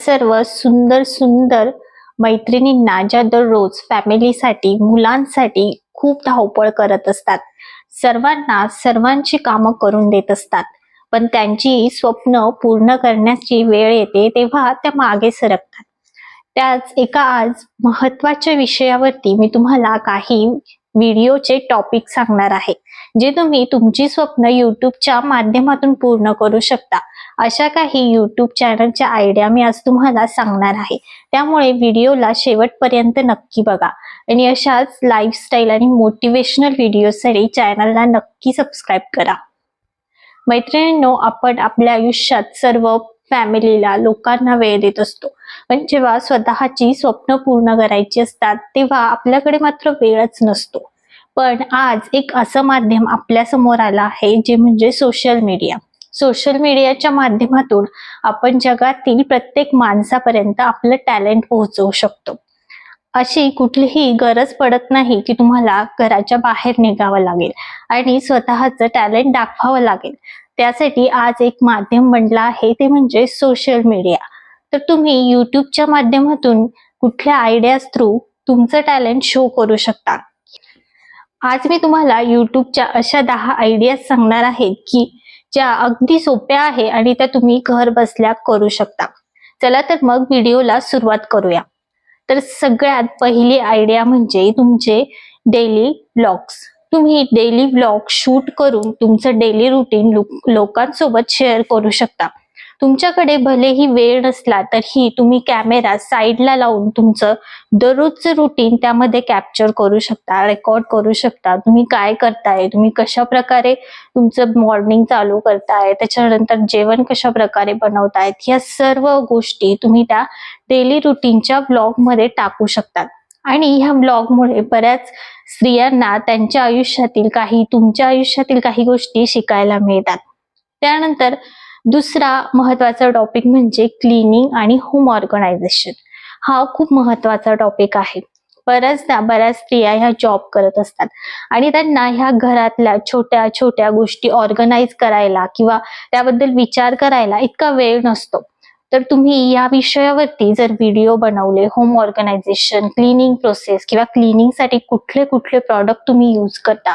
सर्व सुंदर सुंदर मैत्रिणींना ज्या दररोज फॅमिलीसाठी मुलांसाठी खूप धावपळ करत असतात, सर्वांना सर्वांची कामं करून देत असतात, पण त्यांची स्वप्न पूर्ण करण्याची वेळ येते तेव्हा त्या मागे सरकतात. त्याच एका आज महत्त्वाच्या विषयावरती मी तुम्हाला काही व्हिडिओचे टॉपिक सांगणार आहे, जे तुम्ही तुमची स्वप्न यूट्यूबच्या माध्यमातून पूर्ण करू शकता. अशा काही यूट्यूब चॅनलच्या आयडिया मी आज तुम्हाला सांगणार आहे, त्यामुळे व्हिडिओला शेवटपर्यंत नक्की बघा आणि अशाच लाईफस्टाईल आणि मोटिवेशनल व्हिडिओसाठी चॅनलला नक्की सबस्क्राईब करा. मैत्रिणींनो, आपण आपल्या आयुष्यात सर्व फॅमिलीला लोकांना वेळ देत असतो, पण जेव्हा स्वतःची स्वप्न पूर्ण करायची असतात तेव्हा आपल्याकडे मात्र वेळच नसतो. पण आज एक असं माध्यम आपल्या समोर आलं आहे, जे म्हणजे सोशल मीडिया. सोशल मीडियाच्या माध्यमातून आपण जगातील प्रत्येक माणसापर्यंत आपलं टॅलेंट पोहोचवू शकतो. अशी कुठलीही गरज पडत नाही की तुम्हाला घराच्या बाहेर निघावं लागेल आणि स्वतःचं टॅलेंट दाखवावं लागेल. त्यासाठी आज एक माध्यम बनलं आहे, ते म्हणजे सोशल मीडिया. तर तुम्ही यूट्यूबच्या माध्यमातून कुठल्या आयडियाज थ्रू तुमचं टॅलेंट शो करू शकता. आज मी तुम्हाला यूट्यूबच्या अशा 10 आयडियाज सांगणार आहे की ज्या अगदी सोप्या आहे आणि त्या तुम्ही घर बसल्या करू शकता. चला तर मग व्हिडिओला सुरुवात करूया. तर सगळ्यात पहिली आयडिया म्हणजे तुमचे डेली व्लॉग्स. तुम्ही डेली व्लॉग शूट करून तुमचं डेली रुटीन लोकांसोबत शेअर करू शकता. तुमच्याकडे भलेही वेळ नसला तरीही तुम्ही कॅमेरा साईडला लावून तुमचं दररोजचं रुटीन त्यामध्ये कॅप्चर करू शकता, रेकॉर्ड करू शकता. तुम्ही काय करताय, तुम्ही कशा प्रकारे तुमचं मॉर्निंग चालू करताय, त्याच्यानंतर जेवण कशा प्रकारे बनवतायत, ह्या सर्व गोष्टी तुम्ही त्या डेली रुटीनच्या व्लॉग मध्ये टाकू शकतात. आणि ह्या व्लॉगमुळे बऱ्याच स्त्रियांना त्यांच्या आयुष्यातील काही, तुमच्या आयुष्यातील काही गोष्टी शिकायला मिळतात. त्यानंतर दुसरा महत्वाचा टॉपिक म्हणजे क्लिनिंग आणि होम ऑर्गनायझेशन. हा खूप महत्वाचा टॉपिक आहे. बऱ्याच स्त्रिया ह्या जॉब करत असतात आणि त्यांना ह्या घरातल्या छोट्या छोट्या गोष्टी ऑर्गनाइज करायला किंवा त्याबद्दल विचार करायला इतका वेळ नसतो. तर तुम्ही या विषयावरती जर व्हिडिओ बनवले, होम ऑर्गनायझेशन, क्लिनिंग प्रोसेस किंवा क्लिनिंग साठी कुठले कुठले प्रॉडक्ट तुम्ही यूज करता,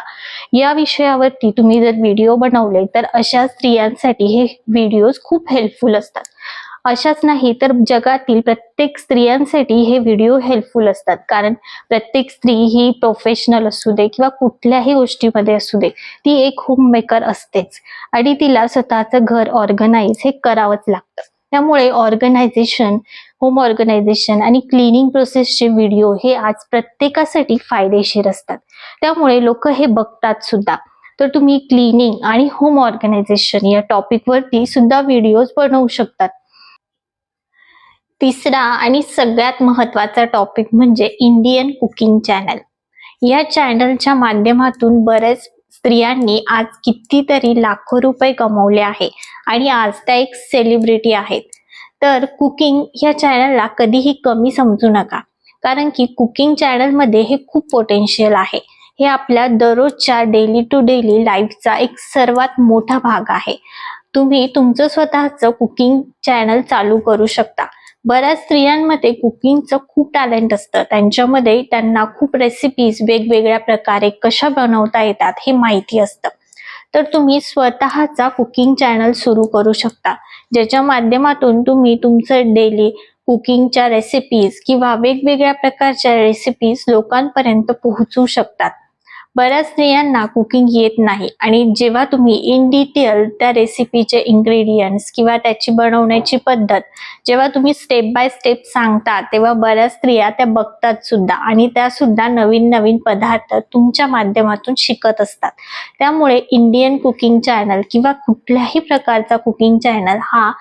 या विषयावरती तुम्ही जर व्हिडिओ बनवले तर अशा स्त्रियांसाठी हे व्हिडिओज खूप हेल्पफुल असतात. अशाच नाही तर जगातील प्रत्येक स्त्रियांसाठी हे व्हिडिओ हेल्पफुल असतात, कारण प्रत्येक स्त्री ही प्रोफेशनल असू दे किंवा कुठल्याही गोष्टीमध्ये असू दे, ती एक होम मेकर असतेच आणि तिला स्वतःचं घर ऑर्गनाइज हे करावंच लागतं. त्यामुळे होम ऑर्गनायझेशन आणि क्लिनिंग प्रोसेसचे व्हिडिओ हे आज प्रत्येकासाठी फायदेशीर असतात. त्यामुळे लोक हे बघतात सुद्धा. तर तुम्ही क्लिनिंग आणि होम ऑर्गनायझेशन या टॉपिक वरती सुद्धा व्हिडिओज बनवू शकतात. तिसरा आणि सगळ्यात महत्वाचा टॉपिक म्हणजे इंडियन कुकिंग चॅनल. या चॅनलच्या माध्यमातून बरेच स्त्रियांनी आज कितीतरी लाखो रुपये कमवले आहे आणि आज त्या एक सेलिब्रिटी आहेत. तर कुकिंग या चॅनलला कधीही कमी समजू नका, कारण की कुकिंग चॅनल मध्ये हे खूप पोटेन्शियल आहे. हे आपल्या दररोजच्या डेली टू डेली लाईफचा एक सर्वात मोठा भाग आहे. तुम्ही तुमचं स्वतःचं कुकिंग चॅनल चालू करू शकता. बऱ्याच स्त्रियांमध्ये कुकिंगचं खूप टॅलेंट असतं, त्यांच्यामध्ये त्यांना खूप रेसिपीज वेगवेगळ्या प्रकारे कशा बनवता येतात हे माहिती असतं. तर तुम्ही स्वतःचा कुकिंग चॅनल सुरू करू शकता, ज्याच्या माध्यमातून तुम्ही तुमचं डेली कुकिंगच्या रेसिपीज किंवा वेगवेगळ्या प्रकारच्या रेसिपीज लोकांपर्यंत पोहोचवू शकतात. बऱ्याच स्त्रियांना कुकिंग येत नाही आणि जेव्हा तुम्ही इन डिटेल त्या रेसिपीचे इंग्रेडियंट्स किंवा त्याची बनवण्याची पद्धत जेव्हा तुम्ही स्टेप बाय स्टेप सांगता, तेव्हा बऱ्याच स्त्रिया त्या बघतात सुद्धा आणि त्या सुद्धा नवीन नवीन पदार्थ तुमच्या माध्यमातून शिकत असतात. त्यामुळे इंडियन कुकिंग चॅनल किंवा कुठल्याही प्रकारचा कुकिंग चॅनल हा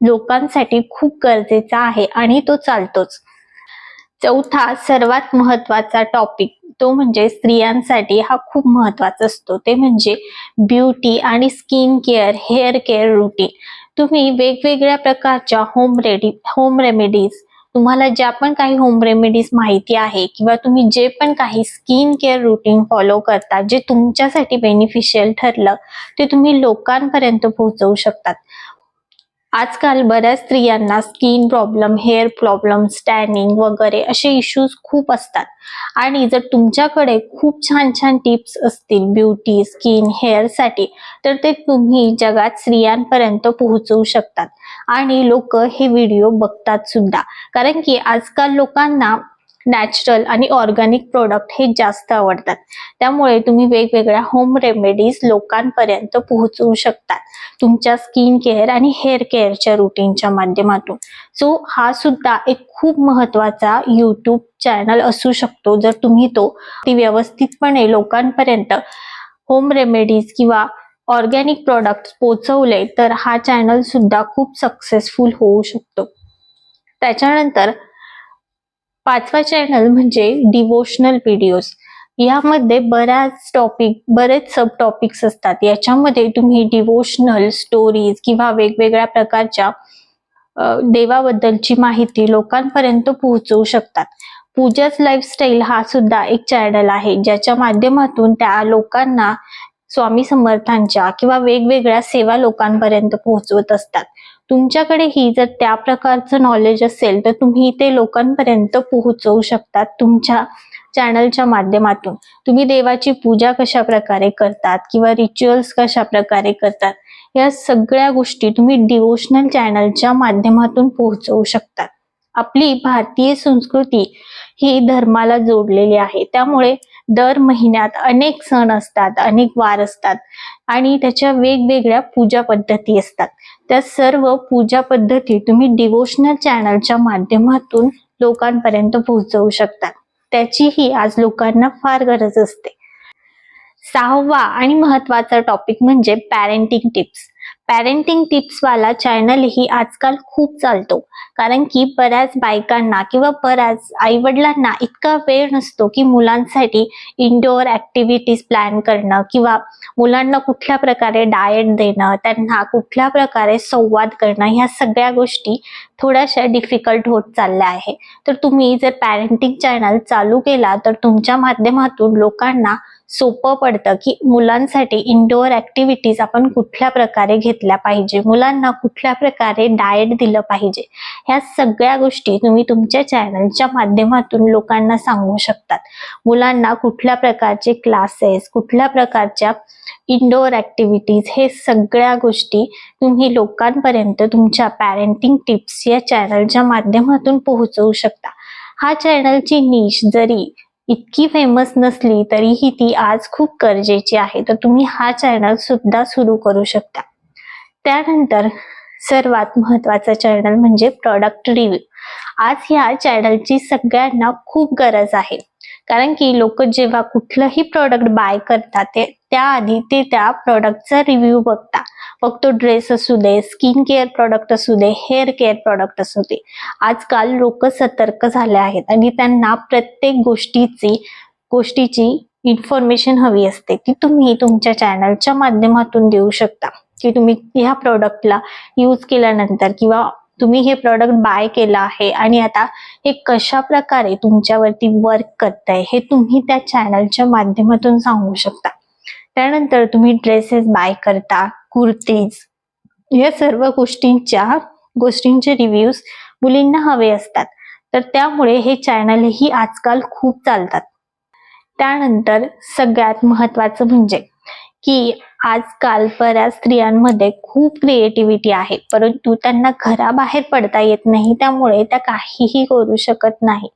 लोकांसाठी खूप गरजेचा आहे आणि तो चालतोच. चौथा सर्वात महत्वाचा टॉपिक तो म्हणजे स्त्रियांसाठी हा खूप महत्वाचा असतो, ते म्हणजे ब्युटी आणि skin care, hair care routine. तुम्ही वेगवेगळ्या प्रकारच्या होम रेमेडीज, तुम्हाला ज्या पण काही होम रेमेडीज माहिती आहे किंवा तुम्ही जे पण काही स्किन केअर रुटीन फॉलो करता, जे तुमच्यासाठी बेनिफिशियल ठरलं, ते तुम्ही लोकांपर्यंत पोहोचवू शकतात. आजकाल बऱ्याच स्त्रियांना skin problem, hair problem, tanning वगैरे असे इश्यूज खूप असतात आणि जर तुमच्याकडे खूप छान छान टिप्स असतील ब्युटी, स्किन, हेअरसाठी तर ते तुम्ही जगात स्त्रियांपर्यंत पोहोचवू शकतात आणि लोक हे व्हिडिओ बघतात सुद्धा. कारण की आजकाल लोकांना नॅचरल आणि ऑर्गॅनिक प्रोडक्ट हे जास्त आवडतात. त्यामुळे तुम्ही वेगवेगळ्या होम रेमेडीज लोकांपर्यंत पोहोचवू शकतात तुमच्या स्किन केअर आणि हेअर केअरच्या रुटीनच्या माध्यमातून. सो हा सुद्धा एक खूप महत्वाचा यूट्यूब चॅनल असू शकतो जर तुम्ही तो व्यवस्थितपणे लोकांपर्यंत होम रेमेडीज किंवा ऑर्गॅनिक प्रोडक्ट्स पोहोचवले तर हा चॅनल सुद्धा खूप सक्सेसफुल होऊ शकतो. त्याच्यानंतर पाचवा चॅनल म्हणजे डिवोशनल व्हिडिओज. यामध्ये बरेच सब टॉपिक्स असतात. याच्यामध्ये तुम्ही डिवोशनल स्टोरीज किंवा वेगवेगळ्या प्रकारच्या देवाबद्दलची माहिती लोकांपर्यंत पोहोचवू शकतात. पूजाच लाईफस्टाईल हा सुद्धा एक चॅनल आहे ज्याच्या माध्यमातून त्या लोकांना स्वामी समर्थांच्या किंवा वेगवेगळ्या सेवा लोकांपर्यंत पोहोचवत असतात. तुमच्याकडेही जर त्या प्रकारचं नॉलेज असेल तर तुम्ही ते लोकांपर्यंत पोहोचवू शकतात तुमच्या चॅनलच्या माध्यमातून. तुम्ही देवाची पूजा कशा प्रकारे करतात किंवा रिच्युअल्स कशा प्रकारे करतात या सगळ्या गोष्टी तुम्ही डिवोशनल चॅनलच्या माध्यमातून पोहोचवू शकतात. आपली भारतीय संस्कृती ही धर्माला जोडलेली आहे. त्यामुळे दर महिन्यात अनेक सण असतात, अनेक वार असतात आणि त्याच्या वेगवेगळ्या पूजा पद्धती असतात. त्या सर्व पूजा पद्धती तुम्ही डिवोशनल चॅनलच्या माध्यमातून लोकांपर्यंत पोहोचवू शकता. त्याचीही आज लोकांना फार गरज असते. सहावा आणि महत्वाचा टॉपिक म्हणजे पॅरेंटिंग टिप्स. पॅरेंटिंग टिप्स वाला चॅनल ही आजकाल खूप चालतो. कारण की बऱ्याच बायकांना किंवा बऱ्याच आईवडिलांना इतका वेळ नसतो की मुलांसाठी इंडोअर ऍक्टिव्हिटीज प्लॅन करणं किंवा मुलांना कुठल्या प्रकारे डाएट देणं, त्यांना कुठल्या प्रकारे संवाद करणं, ह्या सगळ्या गोष्टी थोड्याशा डिफिकल्ट होत चालल्या आहे. तर तुम्ही जर पॅरेंटिंग चॅनल चालू केला तर तुमच्या माध्यमातून लोकांना सोपं पडतं की मुलांसाठी इंडोअर ऍक्टिव्हिटीज आपण कुठल्या प्रकारे घेतल्या पाहिजे, मुलांना कुठल्या प्रकारे डाएट दिलं पाहिजे, ह्या सगळ्या गोष्टी तुम्ही तुमच्या चॅनलच्या माध्यमातून लोकांना सांगू शकतात. मुलांना कुठल्या प्रकारचे क्लासेस, कुठल्या प्रकारच्या इंडोअर ऍक्टिव्हिटीज, हे सगळ्या गोष्टी तुम्ही लोकांपर्यंत तुमच्या पॅरेंटिंग टिप्स या चॅनलच्या माध्यमातून पोहोचवू शकता. हा चॅनलची नीश जरी इतकी फेमस नसली तरीही ती आज खूप गरजेची आहे. तर तुम्ही हा चॅनल सुद्धा सुरू करू शकता. त्यानंतर सर्वात महत्वाचा चॅनल म्हणजे प्रॉडक्ट रिव्ह्यू. आज ह्या चॅनलची सगळ्यांना खूप गरज आहे. कारण की लोक जेव्हा कुठलंही प्रॉडक्ट बाय करतात त्याआधी ते त्या प्रॉडक्टचा रिव्ह्यू बघतात. मग तो ड्रेस असू दे, स्किन केअर प्रॉडक्ट असू दे, हेअर केअर प्रॉडक्ट असू दे. आजकाल लोक सतर्क झाले आहेत आणि त्यांना प्रत्येक गोष्टीची इन्फॉर्मेशन हवी असते ती तुम्ही तुमच्या चॅनलच्या माध्यमातून देऊ शकता. की तुम्ही ह्या प्रॉडक्टला यूज केल्यानंतर किंवा तुम्ही हे प्रॉडक्ट बाय केलं आहे आणि आता हे कशा प्रकारे तुमच्यावरती वर्क करतंय हे तुम्ही त्या चॅनलच्या माध्यमातून सांगू शकता. त्यानंतर तुम्ही ड्रेसेस बाय करता, कुर्तीज, या सर्व गोष्टींचे रिव्ह्यूज मुलींना हवे असतात. तर त्यामुळे हे चॅनलही आजकाल खूप चालतात. त्यानंतर सगळ्यात महत्वाचं म्हणजे की आजकाल बऱ्याच स्त्रियांमध्ये खूप क्रिएटिव्हिटी आहे, परंतु त्यांना घराबाहेर पडता येत नाही, त्यामुळे त्या काहीही करू शकत नाही.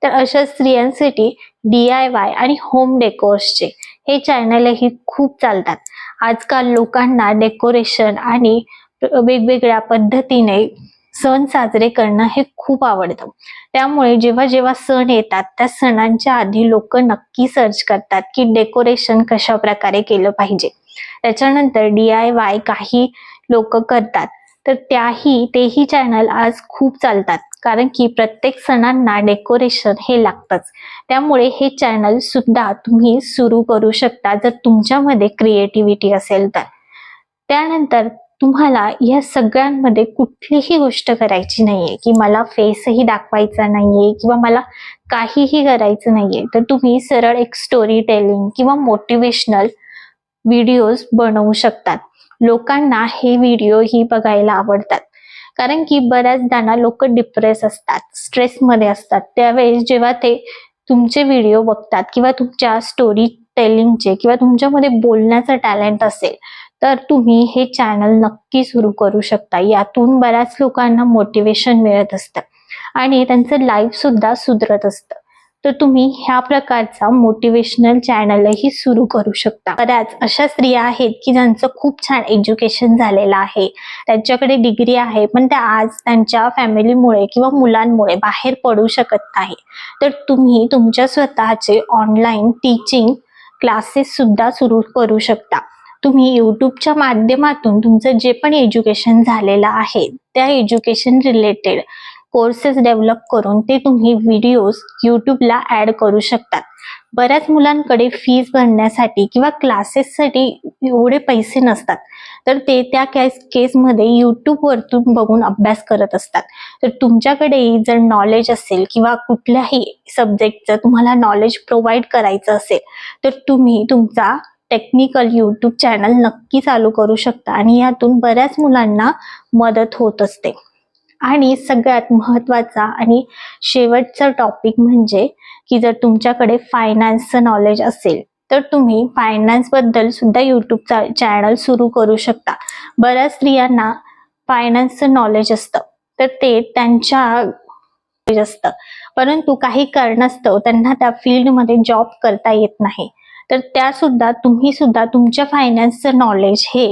तर अशा स्त्रियांसाठी DIY आणि होम डेकोर्सचे हे चॅनलही खूप चालतात. आजकाल लोकांना डेकोरेशन आणि वेगवेगळ्या पद्धतीने सण साजरे करणं हे खूप आवडतं. त्यामुळे जेव्हा जेव्हा सण येतात त्या सणांच्या आधी लोक नक्की सर्च करतात की डेकोरेशन कशा प्रकारे केलं पाहिजे. त्याच्यानंतर DIY काही लोक करतात, तर तेही चॅनल आज खूप चालतात. कारण की प्रत्येक सणांना डेकोरेशन हे लागतंच. त्यामुळे हे चॅनल सुद्धा तुम्ही सुरू करू शकता जर तुमच्यामध्ये क्रिएटिव्हिटी असेल तर. त्यानंतर तुम्हाला या सगळ्यांमध्ये कुठलीही गोष्ट करायची नाहीये की मला फेसही दाखवायचा नाहीये किंवा मला काहीही करायचं नाहीये. तर तुम्ही सरळ एक स्टोरी टेलिंग किंवा मोटिवेशनल व्हिडिओज बनवू शकतात. लोकांना हे व्हिडिओ ही बघायला आवडतात. कारण की बऱ्याचदा ना लोक डिप्रेस असतात, स्ट्रेसमध्ये असतात. त्यावेळेस जेव्हा ते तुमचे व्हिडिओ बघतात किंवा तुमच्या स्टोरी टेलिंगचे किंवा तुमच्यामध्ये बोलण्याचं टॅलेंट असेल तर तुम्ही हे चॅनल नक्की सुरू करू शकता. यातून बऱ्याच लोकांना मोटिवेशन मिळत असतं आणि त्यांचं लाईफ सुद्धा सुधरत असतं. तर तुम्ही ह्या प्रकारचा मोटिवेशनल चॅनलही सुरू करू शकता. बऱ्याच अशा स्त्रिया आहेत की ज्यांचं खूप छान एज्युकेशन झालेलं आहे, त्यांच्याकडे डिग्री आहे, पण त्या आज त्यांच्या फॅमिलीमुळे किंवा मुलांमुळे बाहेर पडू शकत नाही. तर तुम्ही तुमच्या स्वतःचे ऑनलाईन टीचिंग क्लासेस सुद्धा सुरू करू शकता. तुम्ही यूट्यूबच्या माध्यमातून तुमचं जे पण एज्युकेशन झालेलं आहे त्या एज्युकेशन रिलेटेड कोर्सेस डेव्हलप करून ते तुम्ही व्हिडिओज यूट्यूबला ऍड करू शकतात. बऱ्याच मुलांकडे फीस भरण्यासाठी किंवा क्लासेससाठी एवढे पैसे नसतात, तर ते त्या केसमध्ये यूट्यूब वरतून बघून अभ्यास करत असतात. तर तुमच्याकडेही जर नॉलेज असेल किंवा कुठल्याही सब्जेक्टचं तुम्हाला नॉलेज प्रोव्हाइड करायचं असेल तर तुम्ही तुमचा टेक्निकल यूट्यूब चॅनल नक्की चालू करू शकता आणि यातून बऱ्याच मुलांना मदत होत असते. आणि सगळ्यात महत्त्वाचा आणि शेवटचा टॉपिक म्हणजे की जर तुमच्याकडे फायनान्सचं नॉलेज असेल तर तुम्ही फायनान्स बद्दल सुद्धा यूट्यूब चॅनल सुरू करू शकता. बऱ्याच स्त्रियांना फायनान्सचं नॉलेज असतं तर ते त्यांच्या असतं, परंतु काही कारणास्तव त्यांना त्या फील्डमध्ये जॉब करता येत नाही. तर तुम्ही सुद्धा तुमच्या फायनान्सचं नॉलेज हे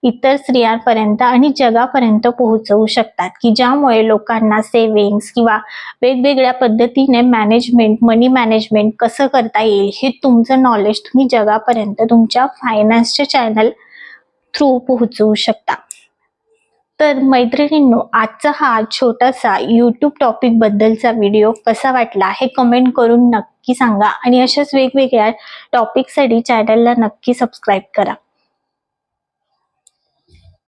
इतर स्त्रियांपर्यंत आणि जगापर्यंत पोहोचवू शकतात, की ज्यामुळे लोकांना सेव्हिंग्स किंवा वेगवेगळ्या पद्धतीने मनी मॅनेजमेंट कसं करता येईल हे तुमचं नॉलेज तुम्ही जगापर्यंत तुमच्या फायनान्सच्या चॅनल थ्रू पोहोचवू शकता. तर मैत्रिणींनो, आजचा हा छोटासा यूट्यूब टॉपिक बद्दलचा व्हिडिओ कसा वाटला हे कमेंट करून नक्की सांगा आणि अशाच वेगवेगळ्या टॉपिकसाठी चॅनलला नक्की सबस्क्राईब करा.